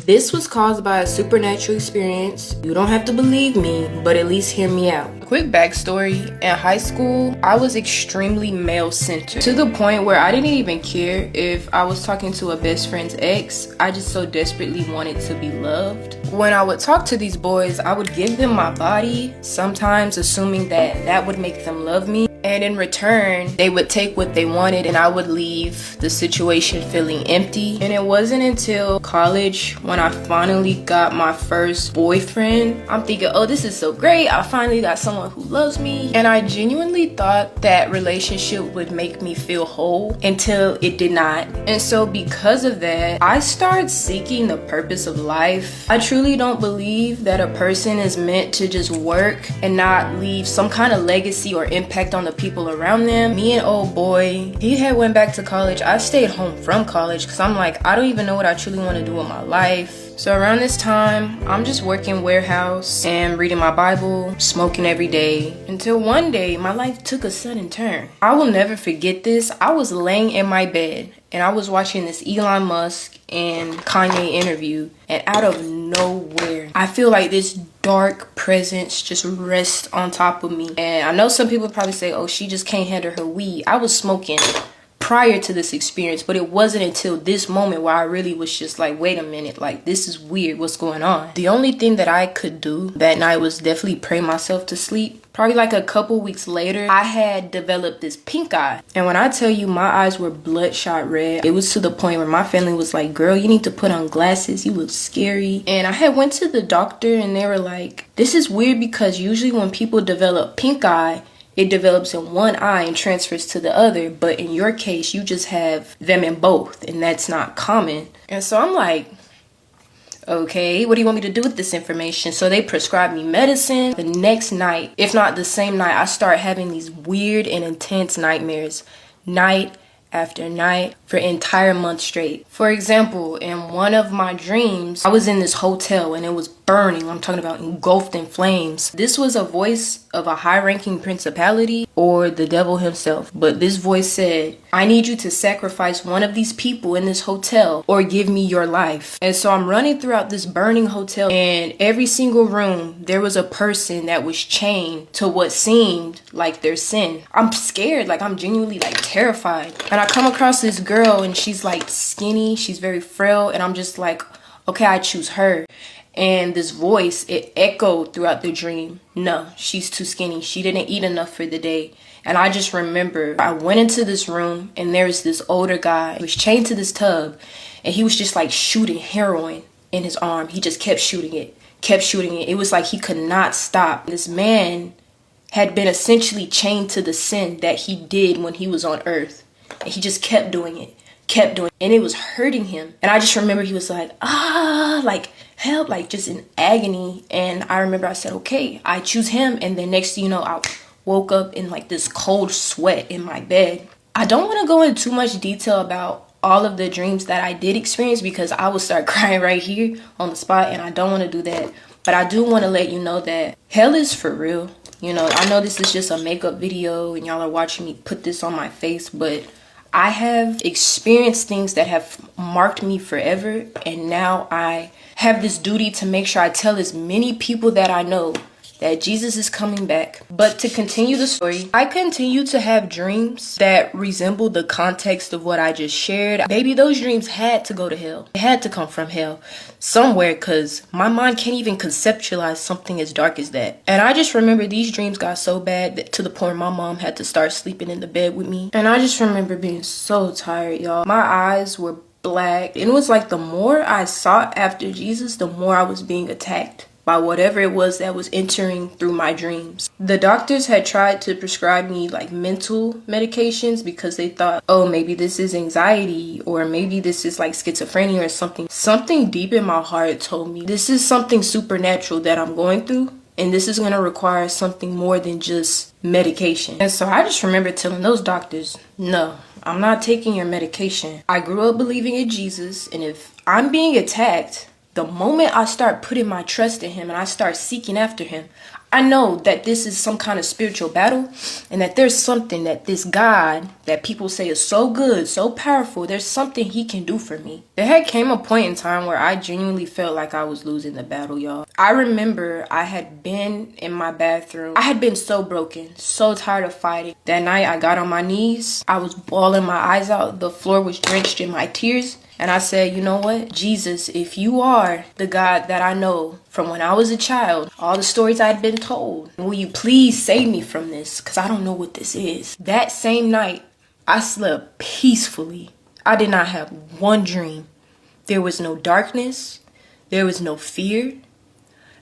This was caused by a supernatural experience. You don't have to believe me, but at least hear me out. Quick backstory, in high school, I was extremely male-centered to the point where I didn't even care if I was talking to a best friend's ex. I just so desperately wanted to be loved. When I would talk to these boys, I would give them my body, sometimes assuming that that would make them love me. And in return, they would take what they wanted and I would leave the situation feeling empty. And it wasn't until college when I finally got my first boyfriend. I'm thinking, oh, this is so great. I finally got someone who loves me. And I genuinely thought that relationship would make me feel whole until it did not. And so because of that, I started seeking the purpose of life. I truly don't believe that a person is meant to just work and not leave some kind of legacy or impact on the people around them. Me and old boy, he had went back to college. I stayed home from college because I'm like, I don't even know what I truly want to do with my life. So around this time, I'm just working warehouse and reading my Bible, smoking every day, until one day my life took a sudden turn. I will never forget this. I was laying in my bed and I was watching this Elon Musk and Kanye interview, and out of nowhere, I feel like this dark presence just rests on top of me. And I know some people probably say, oh, she just can't handle her weed. I was smoking prior to this experience, but it wasn't until this moment where I really was just like, wait a minute, like this is weird, what's going on? The only thing that I could do that night was definitely pray myself to sleep. Probably like a couple weeks later, I had developed this pink eye. And when I tell you my eyes were bloodshot red, it was to the point where my family was like, girl, you need to put on glasses, you look scary. And I had went to the doctor and they were like, this is weird because usually when people develop pink eye, it develops in one eye and transfers to the other, but in your case, you just have them in both, and that's not common. And so I'm like, okay, what do you want me to do with this information? So they prescribed me medicine. The next night, if not the same night, I start having these weird and intense nightmares, night after night for an entire month straight. For example, in one of my dreams, I was in this hotel and it was burning. I'm talking about engulfed in flames. This was a voice of a high-ranking principality or the devil himself. But this voice said, I need you to sacrifice one of these people in this hotel or give me your life. And so I'm running throughout this burning hotel, and every single room, there was a person that was chained to what seemed like their sin. I'm scared, like I'm genuinely like terrified. And I come across this girl and she's like skinny, she's very frail, and I'm just like, okay, I choose her. And this voice, it echoed throughout the dream. No, she's too skinny. She didn't eat enough for the day. And I just remember I went into this room and there's this older guy who was chained to this tub, and he was just like shooting heroin in his arm. He just kept shooting it, kept shooting it. It was like he could not stop. This man had been essentially chained to the sin that he did when he was on earth. And he just kept doing it, and it was hurting him. And I just remember he was like, like help, like just in agony. And I remember I said, okay, I choose him. And then next thing you know, I woke up in like this cold sweat in my bed. I don't want to go into too much detail about all of the dreams that I did experience because I will start crying right here on the spot, and I don't want to do that. But I do want to let you know that hell is for real. You know, I know this is just a makeup video and y'all are watching me put this on my face, but I have experienced things that have marked me forever, and now I have this duty to make sure I tell as many people that I know that Jesus is coming back. But to continue the story, I continue to have dreams that resemble the context of what I just shared. Baby, those dreams had to go to hell. They had to come from hell somewhere, because my mind can't even conceptualize something as dark as that. And I just remember these dreams got so bad that to the point my mom had to start sleeping in the bed with me. And I just remember being so tired, y'all. My eyes were black. And it was like the more I sought after Jesus, the more I was being attacked by whatever it was that was entering through my dreams. The doctors had tried to prescribe me like mental medications because they thought, oh, maybe this is anxiety, or maybe this is like schizophrenia or something. Something deep in my heart told me this is something supernatural that I'm going through, and this is going to require something more than just medication. And so I just remember telling those doctors, no, I'm not taking your medication. I grew up believing in Jesus, and if I'm being attacked, the moment I start putting my trust in him and I start seeking after him, I know that this is some kind of spiritual battle and that there's something that this God that people say is so good, so powerful, there's something he can do for me. There had came a point in time where I genuinely felt like I was losing the battle, y'all. I remember I had been in my bathroom. I had been so broken, so tired of fighting. That night I got on my knees. I was bawling my eyes out. The floor was drenched in my tears. And I said, you know what? Jesus, if you are the God that I know from when I was a child, all the stories I had been told, will you please save me from this? Because I don't know what this is. That same night, I slept peacefully. I did not have one dream. There was no darkness. There was no fear.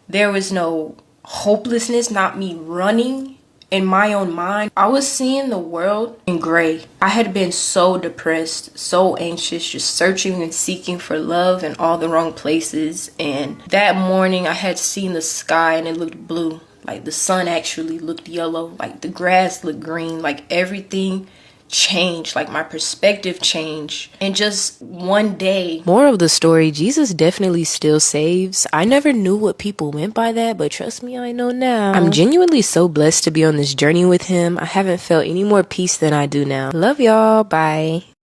There was no hopelessness, not me running in my own mind. I was seeing the world in gray. I had been so depressed, so anxious, just searching and seeking for love in all the wrong places. And that morning I had seen the sky and it looked blue. Like the sun actually looked yellow. Like the grass looked green. Like everything changed, like my perspective changed in just one day. Moral of the story, Jesus definitely still saves. I never knew what people meant by that, but trust me, I know now. I'm genuinely so blessed to be on this journey with him. I haven't felt any more peace than I do now. Love y'all. Bye.